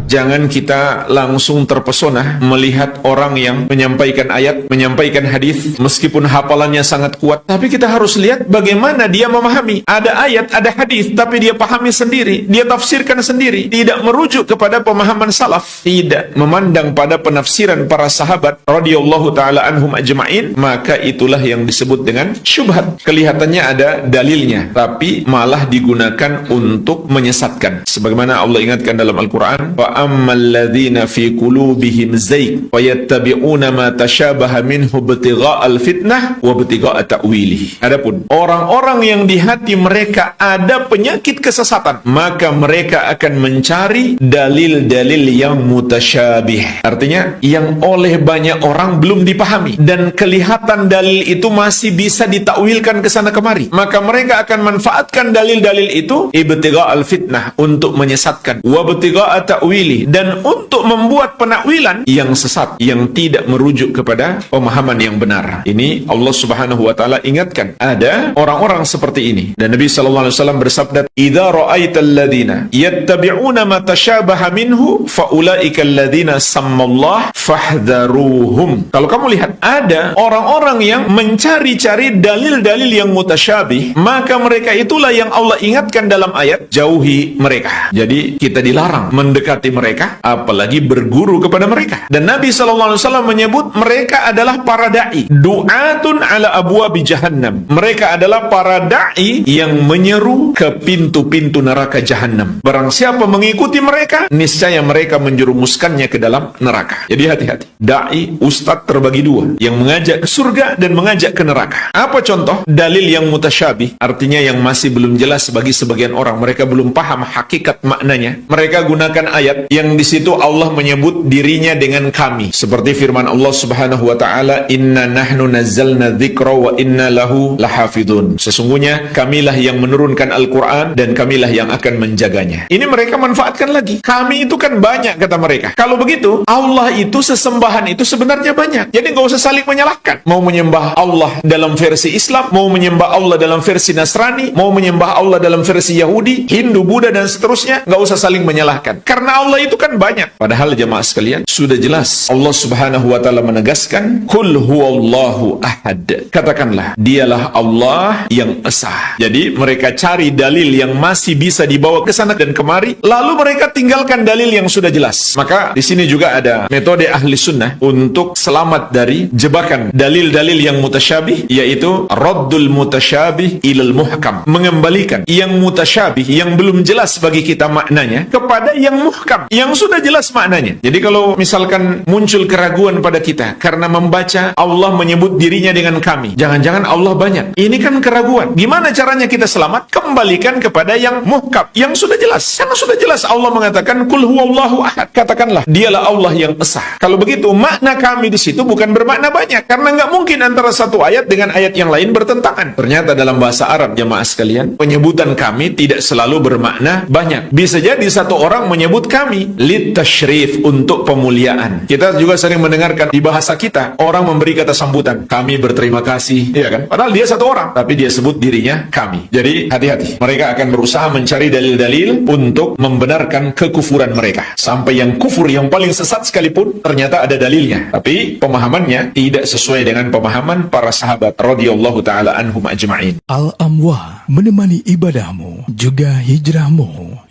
Jangan kita langsung terpesona melihat orang yang menyampaikan ayat, menyampaikan hadis, meskipun hafalannya sangat kuat, tapi kita harus lihat bagaimana dia memahami. Ada ayat, ada hadis, tapi dia pahami sendiri, dia tafsirkan sendiri, tidak merujuk kepada pemahaman salaf, tidak memandang pada penafsiran para sahabat radhiyallahu taala anhum ajma'in, maka itulah yang disebut dengan syubhat. Kelihatannya ada dalilnya, tapi malah digunakan untuk menyesatkan. Sebagaimana Allah ingatkan dalam Al-Quran, wa ammal ladzina fi qulubihim zayg wa yattabi'una ma tashabaha minhu ibtigha'al fitnah wa ibtigha'a ta'wilih. Adapun orang-orang yang di hati mereka ada penyakit kesesatan, maka mereka akan mencari dalil-dalil yang mutasyabih. Artinya yang oleh banyak orang belum dipahami dan kelihatan dalil itu masih bisa ditakwilkan ke sana kemari, maka mereka akan manfaatkan dalil-dalil itu ibtigha'al fitnah, untuk menyesatkan, wa ibtigha'a ta'wili, dan untuk membuat penakwilan yang sesat, yang tidak merujuk kepada pemahaman yang benar. Ini Allah Subhanahu wa taala ingatkan ada orang-orang seperti ini, dan Nabi sallallahu alaihi wasallam bersabda, "Idza ra'aital ladzina yattabi'una ma tashabaha minhu fa ulaika alladzina sammallah fahdharuhum." Kalau kamu lihat ada orang-orang yang mencari-cari dalil-dalil yang mutasyabih, maka mereka itulah yang Allah ingatkan dalam ayat, jauhi mereka. Jadi kita dilarang mendekati mereka, apalagi berguru kepada mereka. Dan Nabi SAW menyebut mereka adalah para da'i, du'atun ala abwabi jahannam. Mereka adalah para da'i yang menyeru ke pintu-pintu neraka jahannam. Barang siapa mengikuti mereka, niscaya mereka menjerumuskannya ke dalam neraka. Jadi hati-hati. Da'i, ustadz terbagi dua, yang mengajak ke surga dan mengajak ke neraka. Apa contoh dalil yang mutasyabih? Artinya yang masih belum jelas bagi sebagian orang, mereka belum paham hakikat maknanya. Mereka gunakan ayat yang di situ Allah menyebut dirinya dengan kami, seperti firman Allah Subhanahu wa taala, "Inna nahnu nazzalna dzikra wa inna lahu lahafidun." Sesungguhnya kamilah yang menurunkan Al-Qur'an dan kamilah yang akan menjaganya. Ini mereka manfaatkan lagi. Kami itu kan banyak, kata mereka. Kalau begitu, Allah itu, sesembahan itu sebenarnya banyak. Jadi nggak usah saling menyalahkan. Mau menyembah Allah dalam versi Islam, mau menyembah Allah dalam versi Nasrani, mau menyembah Allah dalam versi Yahudi, Hindu, Buddha, dan seterusnya, nggak usah saling menyalahkan. Karena Allah itu kan banyak. Padahal jemaah sekalian, sudah jelas Allah Subhanahu wa taala menegaskan, "Qul huwallahu ahad." Katakanlah, dialah Allah yang esa. Jadi mereka cari dalil yang masih bisa dibawa ke sana dan kemari, lalu mereka tinggalkan dalil yang sudah jelas. Maka di sini juga ada metode ahli sunnah untuk selamat dari jebakan dalil-dalil yang mutasyabih, yaitu raddul mutasyabih ilal muhkam, mengembalikan yang mutasyabih, yang belum jelas bagi kita maknanya, kepada yang muhkam, yang sudah jelas maknanya. Jadi kalau misalkan muncul keraguan pada kita karena membaca Allah menyebut dirinya dengan kami, jangan-jangan Allah banyak, ini kan keraguan. Gimana caranya kita selamat? Kembalikan kepada yang muhkam, yang sudah jelas. Karena sudah jelas Allah mengatakan, "Qul huwallahu ahad." Katakanlah, dialah Allah yang esa. Kalau begitu, makna kami di situ bukan bermakna banyak, karena nggak mungkin antara satu ayat dengan ayat yang lain bertentangan. Ternyata dalam bahasa Arab, jemaah sekalian, penyebutan kami tidak selalu bermakna banyak. Bisa jadi satu orang menyebut kami litasyrif, untuk pemuliaan. Kita juga sering mendengarkan di bahasa kita, orang memberi kata sambutan, "Kami berterima kasih," ya kan? Padahal dia satu orang, tapi dia sebut dirinya kami. Jadi hati-hati. Mereka akan berusaha mencari dalil-dalil untuk membenarkan kekufuran mereka. Sampai yang kufur yang paling sesat sekalipun, ternyata ada dalilnya. Tapi pemahamannya tidak sesuai dengan pemahaman para sahabat radhiyallahu taala anhum ajma'in. Al-Amwa, menemani ibadahmu juga hijrahmu.